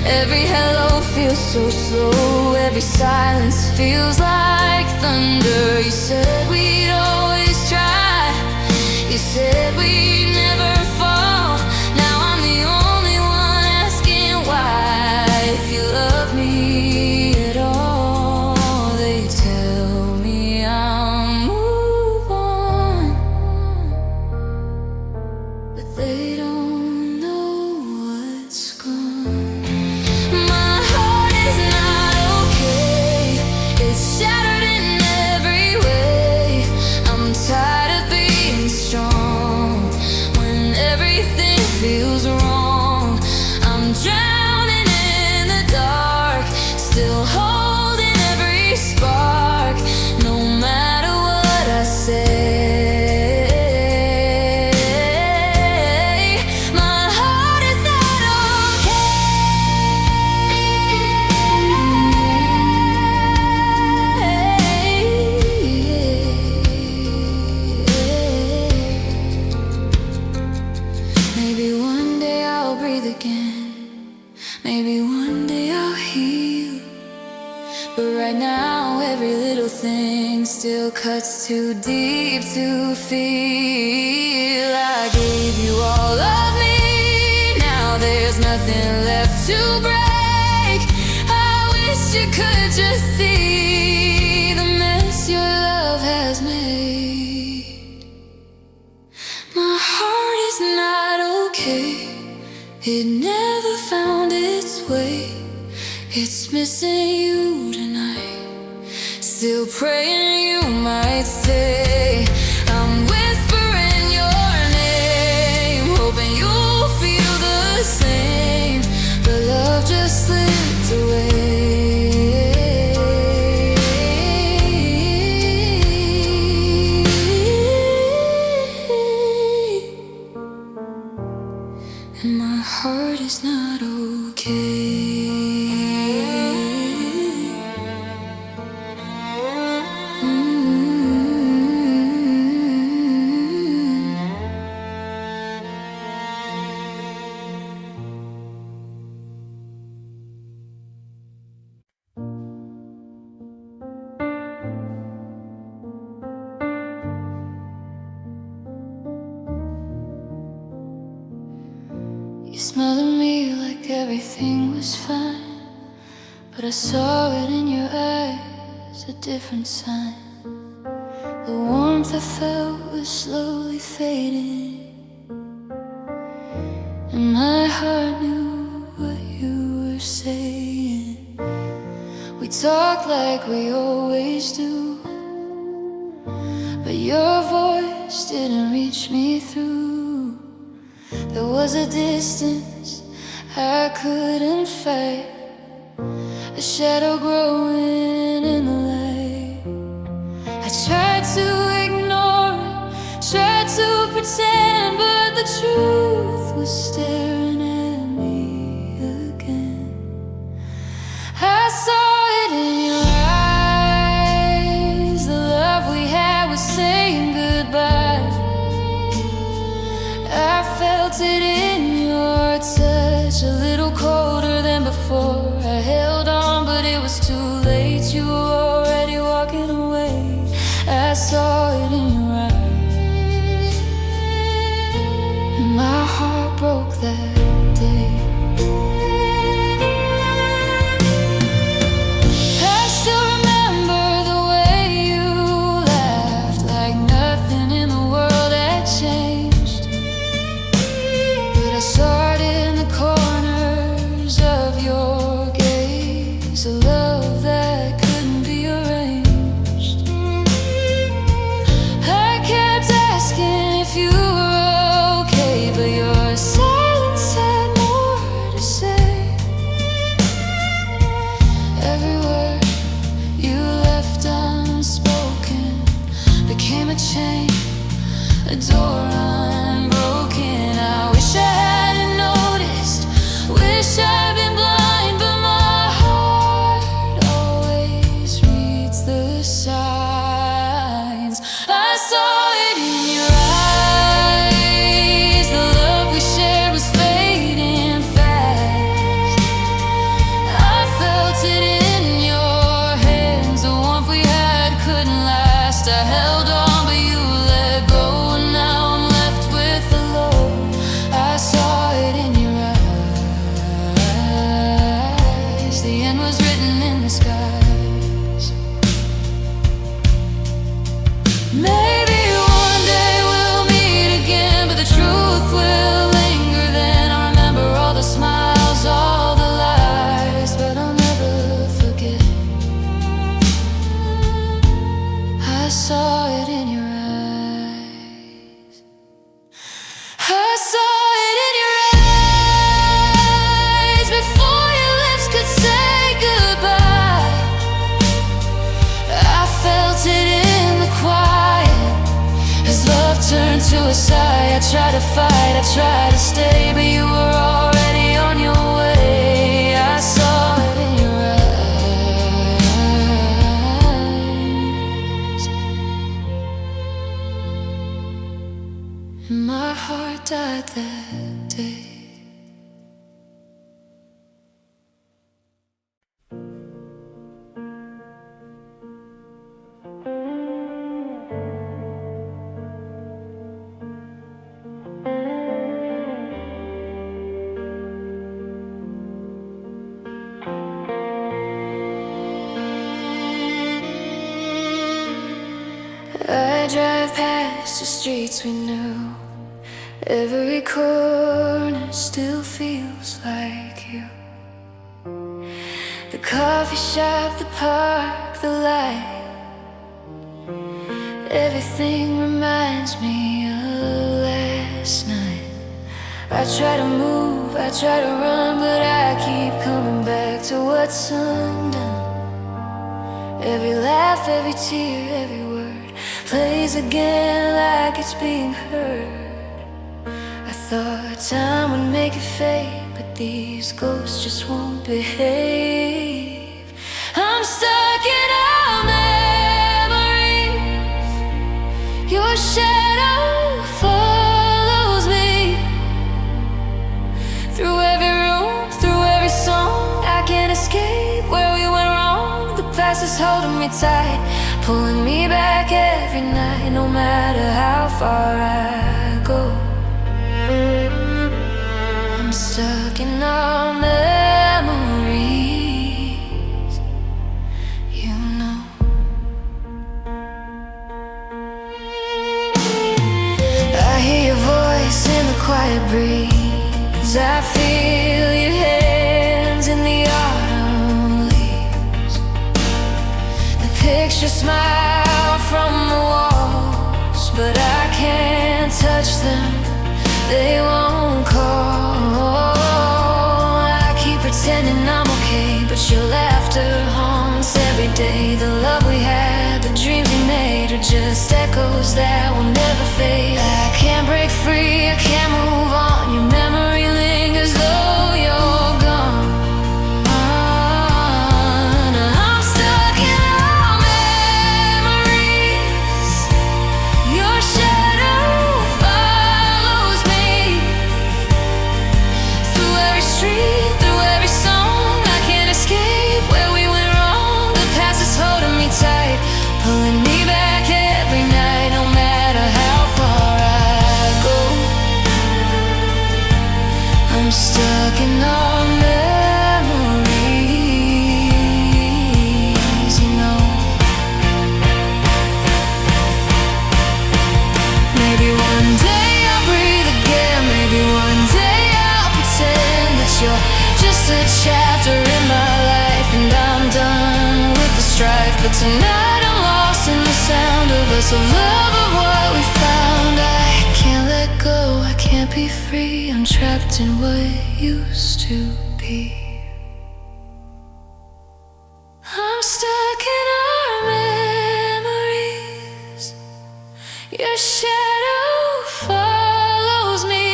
Every hello feels so slow, every silence feels like thunder. You said we'd always try, you said we'd never fall. Now I'm the only one asking why. If you love me at all, they tell me I'll move on, but they don't know what's gone. My heart is not okay, it's shattered in every way. I'm tired of being strong when everything feels wrong. I'm drowning in the dark, still holding every spark. No matter what I say, my heart is not okay. Maybe one day I'll breathe again, maybe one day I'll heal, but right now every little thing still cuts too deep to feel. I gave you all of me, now there's nothing left to break. I wish you could just see the mess your love has made. My heart is not okay, it never found its way. It's missing you tonight, still praying you might stay. I'm whispering your name, hoping you'll feel the same, but love just slipped away. And my heart is not okay. You smiled at me like everything was fine, but I saw it in your eyes, a different sign. The warmth I felt was slowly fading, and my heart knew what you were saying. We talk like we always do, but your voice didn't reach me through. There was a distance I couldn't fight, a shadow growing in the light. I tried to ignore it, tried to pretend, but the truth was staring at me again. I saw it in your eyes, the love we had was saying goodbye. I felt it in your touch, a little colder than before. I held on, but it was too late. You were already walking away. I saw it in your eyes, and my heart broke that day. I still remember the way you laughed, like nothing in the world had changed. But I saw it in the corners of your gaze, a love that couldn't be arranged. I kept asking if you were okay, but your silence had more to say. Every word you left unspoken became a chain, a door unbroken. I wish I hadn't noticed, wish I'd been blind, but my heart always reads the signs. I saw it in your eyes, the love we shared was fading fast. I felt it in your hands, the warmth we had couldn't last. I held on, but you let go, and now I'm left with the load. I saw it in your eyes, the end was written in the skies. Maybe one day we'll meet again, but the truth will linger then. I remember all the smiles, all the lies, but I'll never forget. I saw it in your eyes. I saw it in your eyes before your lips could say goodbye. I felt it in the quiet as love turned to a sigh. I tried to fight, I tried to stay, but you were already on your way. I saw it in your eyes, and my heart died that day. I drive past the streets we knew, every corner still feels like you. The coffee shop, the park, the light, everything reminds me of last night. I try to move, I try to run, but I keep coming back to what's undone. Every laugh, every tear, every word plays again like it's being heard. I thought time would make it fade, but these ghosts just won't behave. I'm stuck in our memories, your shadow follows me through every room, through every song. I can't escape where we went wrong. The past is holding me tight, pulling me back every night, no matter how far I go. I'm stuck in our memories, you know. I feel your hands in the autumn leaves. The picture smile from the walls, but I can't touch them, they won't call. I keep pretending I'm okay, but your laughter haunts every day. The love we had, the dreams we made are just echoes that will never fade. I can't break free, I can't move on. Your memory lingers though you're gone. I'm stuck in our memories. Your shadow follows me through every street, through every song. I can't escape where we went wrong. The past is holding me tight, pulling me back every night. No matter how far I go, I'm stuck in our memories, you know. Maybe one day I'll breathe again. Maybe one day I'll pretend that you're just a chapter in my life, and I'm done with the strife. But tonight I'm lost in the sound of us, a love of what we found. I can't let go, I can't be free. I'm trapped in what used to be. I'm stuck in our memories. Your shadow follows me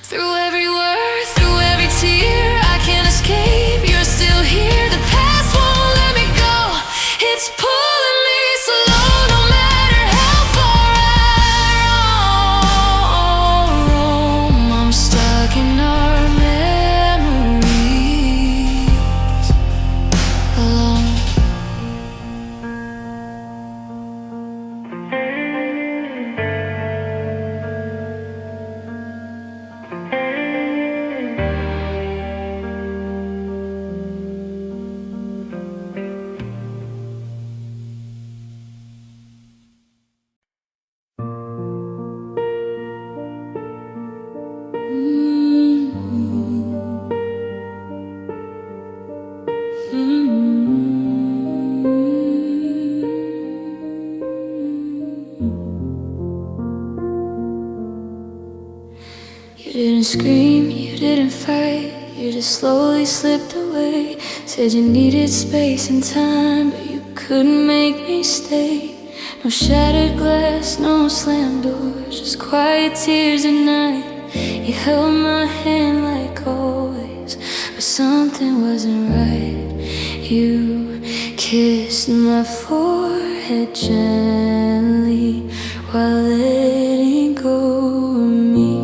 through every word, through every tear. I can't escape, you're still here. The past won't let me go, it's pulling me slow. No matter how far I roam, I'm stuck in our memories, alone. You didn't scream, you didn't fight, you just slowly slipped away. Said you needed space and time, but you couldn't make me stay. No shattered glass, no slammed doors, just quiet tears at night. You held my hand like always, but something wasn't right. You kissed my forehead gently while letting go of me.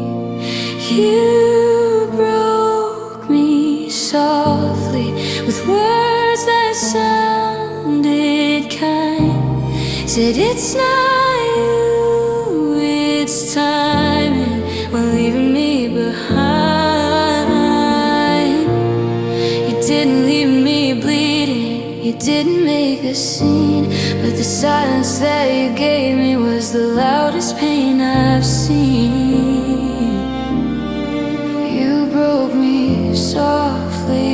You broke me softly with words that sounded kind. Said it's not you, it's timing, while leaving me behind. You didn't leave me bleeding, you didn't make a scene, but the silence that you gave me was the loudest pain I've seen. You broke me softly.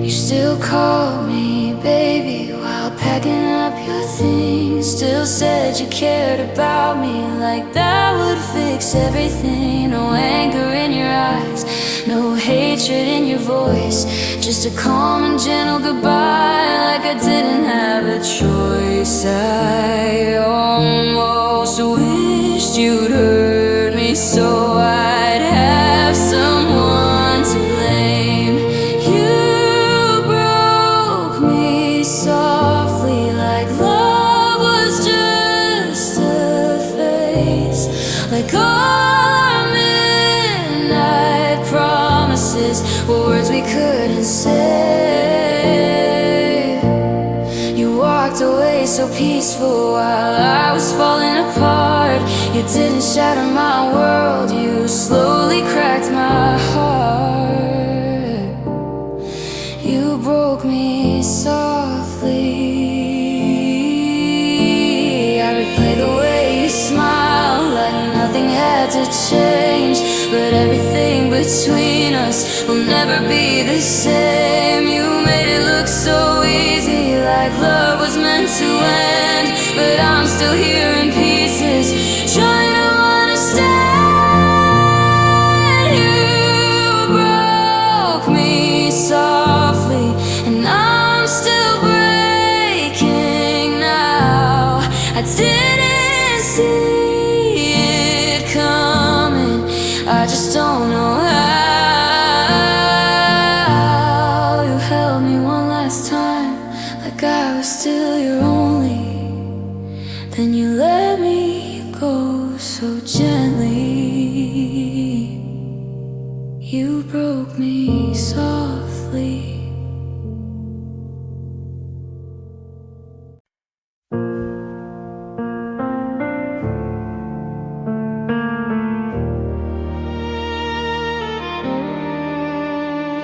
You still called me baby while packing up your things. Still said you cared about me, like that would fix everything. No anger in your eyes, no hatred in your voice, just a calm and gentle goodbye, like I didn't have a choice. I almost wished you'd hurt me so I'd have someone to blame. You broke me softly, like love was just a phase, like all our midnight promises were words we couldn't say. You walked away so peaceful while I was falling apart. You didn't shatter my world, you slowly cracked my heart. You broke me softly. I replay the way you smiled change, but everything between us will never be the same. You made it look so easy, like love was meant to end, but I'm still here in pieces, trying to understand. You broke me softly, and I'm still breaking now. I didn't see it coming, I just don't know how. You held me one last time, like I was still your only. Then you let me go so gently. You broke me softly.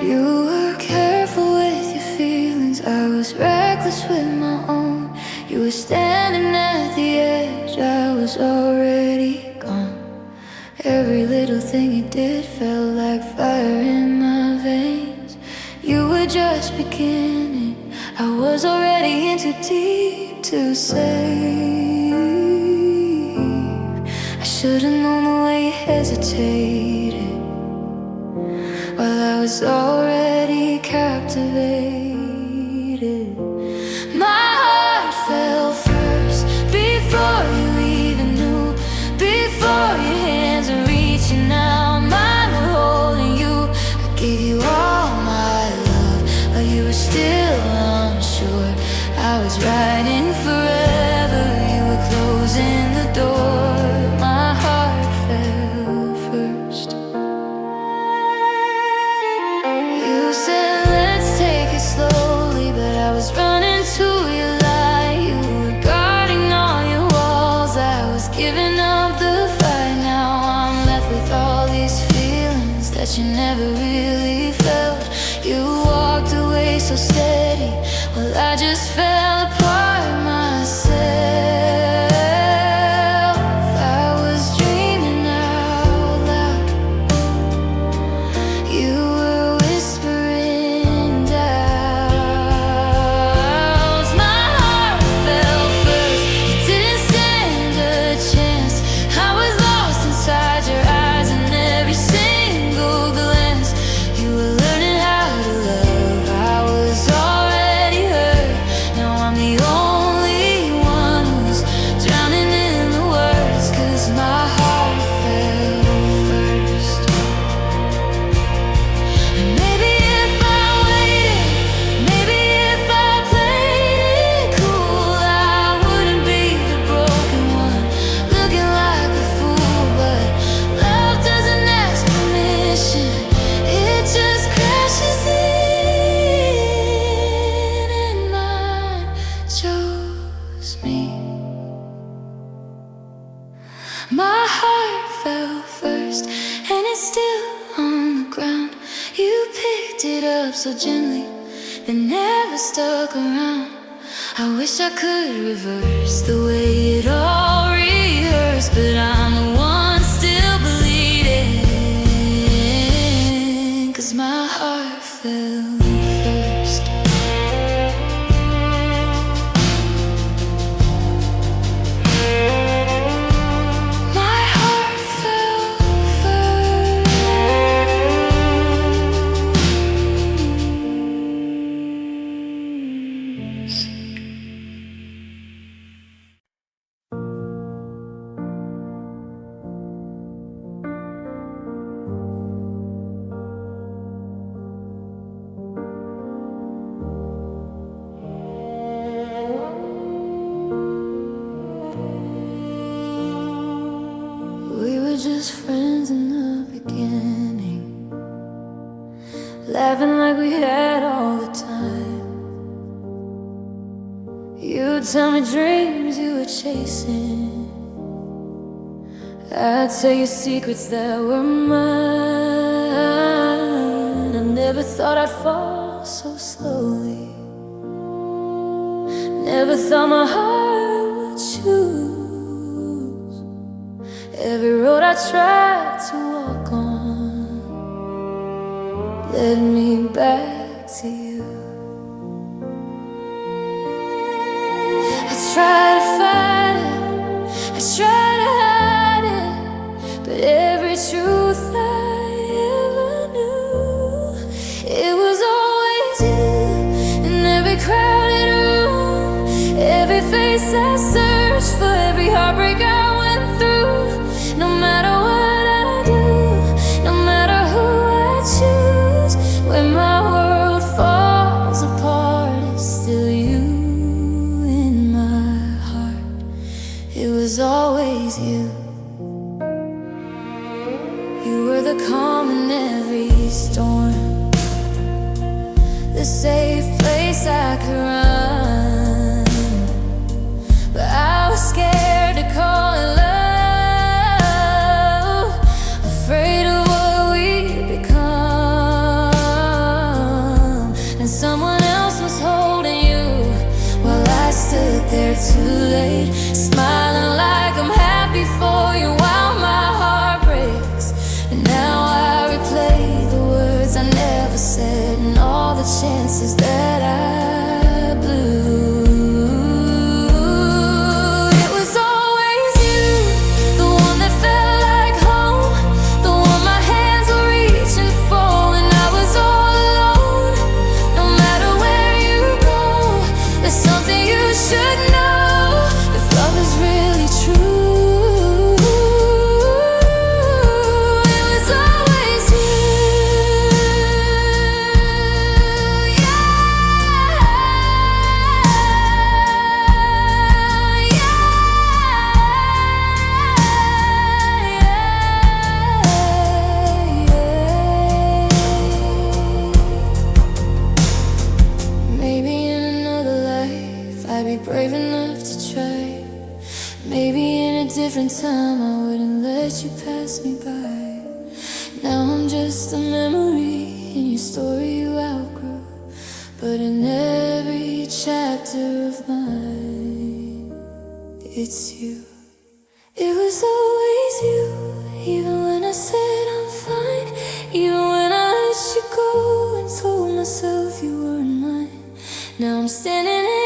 You were careful with your feelings, I was reckless with my own. You were standing at the edge, I was already gone. Every little thing you did felt like fire in my veins. You were just beginning, I was already in too deep to save. I should've known the way you hesitated, while I was already captivated. My heart fell first, before you even knew, before your hands were reaching out, mine were holding you. I gave you all my love, but you were still unsure. I was riding forever, you were closing the door. My heart fell first. You said let's take it slowly, but I was running to your light. You were guarding all your walls, I was giving up the fight. Now I'm left with all these feelings that you never really felt. You walked away so steady, well I just fell apart myself. I was dreaming out loud, you were whispering doubts. My heart fell first, you didn't stand a chance. I was lost inside your eyes in every single glance. You were learning how to love, I was already hurt. Now I'm the only one who's drowning in the words, 'cause my heart fell first. And maybe if I waited, maybe if I played it cool, I wouldn't be the broken one, looking like a fool. But love doesn't ask permission, it just crashes in, and mine chose me. My heart fell first, and it's still on the ground. You picked it up so gently, then never stuck around. I wish I could reverse the way it all rehearsed, but I'm the one still bleeding, 'cause my heart fell first. My heart fell first. We were just friends in the beginning, laughing like we had all the time. You'd tell me dreams you were chasing, I'd tell you secrets that were mine. I never thought I'd fall so slowly, never thought my heart would choose every road I tried to walk on led me back to you. I tried to fight it, I tried to hide it, but every truth I ever knew, it was always you. In every crowded room, every face I searched for, every heartbreak I went through. No matter what I do, no matter who I choose, when my world falls apart, it's still you in my heart. It was always you. You were the calm in every storm, the safe place I could run. But I was scared to call it love, afraid of what we'd become. And someone else was holding you while I stood there too late, smiling like I'm happy for you while my heart breaks. And now I replay the words I never said and all the chances that I blew. It was always you, the one that felt like home, the one my hands were reaching for when I was all alone. No matter where you go, there's something you should know. If love is really true, it was always you. Maybe in another life I'd be brave enough to try. Maybe in a different time I wouldn't let you pass me by. Now I'm just a memory in your story you outgrew, but in every chapter of mine, it's you. It was always you, even when I said I'm fine, even when I let you go and told myself you weren't mine. Now I'm standing in